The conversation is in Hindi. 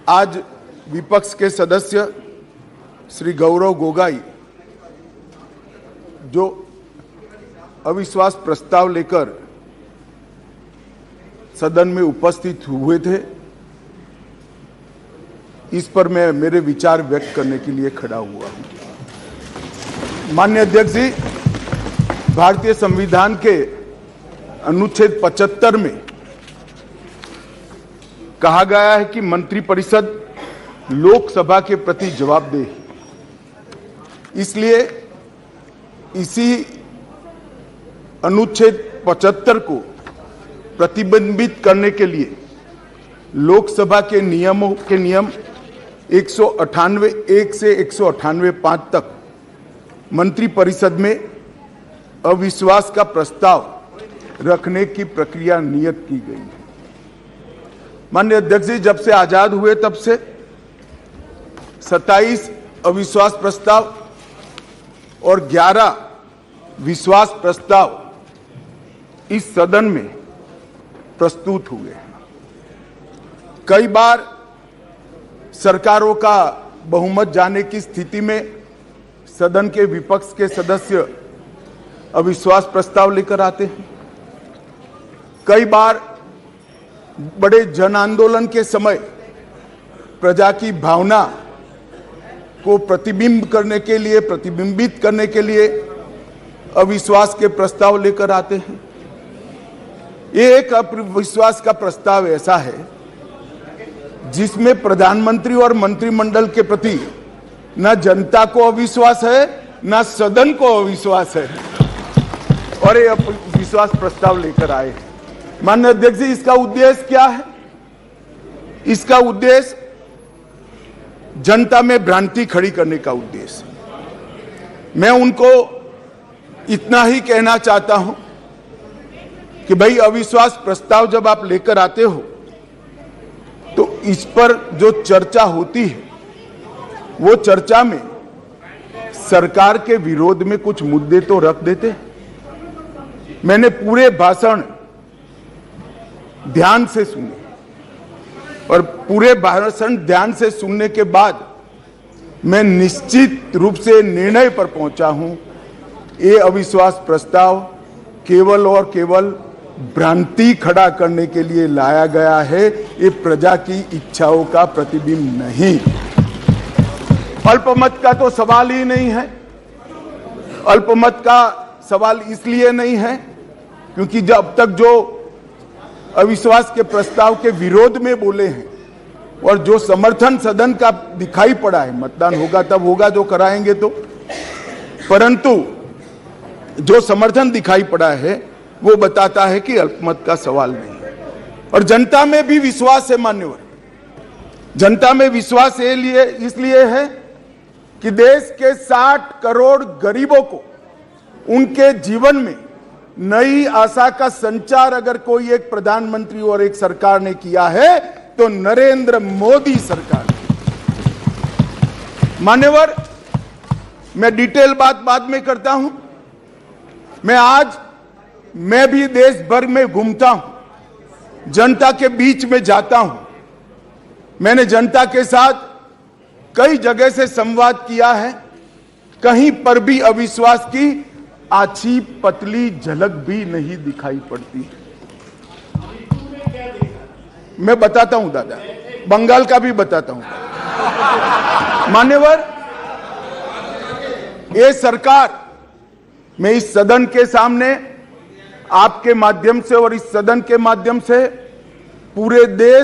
आज विपक्ष के सदस्य श्री गौरव गोगाई जो अविश्वास प्रस्ताव लेकर सदन में उपस्थित हुए थे, इस पर मैं मेरे विचार व्यक्त करने के लिए खड़ा हुआ हूं। माननीय अध्यक्ष जी, भारतीय संविधान के अनुच्छेद 75 में कहा गया है कि मंत्रिपरिषद लोकसभा के प्रति जवाबदेह है। इसलिए इसी अनुच्छेद 75 को प्रतिबंधित करने के लिए लोकसभा के नियम 198(1) से 198(5) तक मंत्रिपरिषद में अविश्वास का प्रस्ताव रखने की प्रक्रिया नियत की गई है। माननीय अध्यक्ष जी, जब से आजाद हुए तब से 27 अविश्वास प्रस्ताव और 11 विश्वास प्रस्ताव इस सदन में प्रस्तुत हुए हैं। कई बार सरकारों का बहुमत जाने की स्थिति में सदन के विपक्ष के सदस्य अविश्वास प्रस्ताव लेकर आते हैं। कई बार बड़े जन आंदोलन के समय प्रजा की भावना को प्रतिबिंबित करने के लिए अविश्वास के प्रस्ताव लेकर आते हैं। ये एक अविश्वास का प्रस्ताव ऐसा है जिसमें प्रधानमंत्री और मंत्रिमंडल के प्रति न जनता को अविश्वास है, न सदन को अविश्वास है, और ये अविश्वास प्रस्ताव लेकर आए हैं। माननीय अध्यक्ष जी, इसका उद्देश्य क्या है? इसका उद्देश्य जनता में भ्रांति खड़ी करने का उद्देश्य। मैं उनको इतना ही कहना चाहता हूं कि भाई, अविश्वास प्रस्ताव जब आप लेकर आते हो तो इस पर जो चर्चा होती है वो चर्चा में सरकार के विरोध में कुछ मुद्दे तो रख देते हैं। मैंने पूरे भाषण ध्यान से सुने और पूरे भाषण ध्यान से सुनने के बाद मैं निश्चित रूप से निर्णय पर पहुंचा हूं, ये अविश्वास प्रस्ताव केवल और केवल भ्रांति खड़ा करने के लिए लाया गया है। ये प्रजा की इच्छाओं का प्रतिबिंब नहीं। अल्पमत का तो सवाल ही नहीं है। अल्पमत का सवाल इसलिए नहीं है क्योंकि जब तक जो अविश्वास के प्रस्ताव के विरोध में बोले हैं और जो समर्थन सदन का दिखाई पड़ा है, मतदान होगा तब होगा जो कराएंगे तो, परंतु जो समर्थन दिखाई पड़ा है वो बताता है कि अल्पमत का सवाल नहीं है। और जनता में भी विश्वास है मान्यवर, जनता में विश्वास इसलिए है कि देश के 60 करोड़ गरीबों को उनके जीवन में नई आशा का संचार अगर कोई एक प्रधानमंत्री और एक सरकार ने किया है तो नरेंद्र मोदी सरकार। मान्यवर, मैं डिटेल बात बाद में करता हूं। मैं भी देश भर में घूमता हूं, जनता के बीच में जाता हूं। मैंने जनता के साथ कई जगह से संवाद किया है। कहीं पर भी अविश्वास की आछी पतली झलक भी नहीं दिखाई पड़ती। मैं बताता हूं दादा, बंगाल का भी बताता हूं। मान्यवर, ये सरकार, मैं इस सदन के सामने आपके माध्यम से और इस सदन के माध्यम से पूरे देश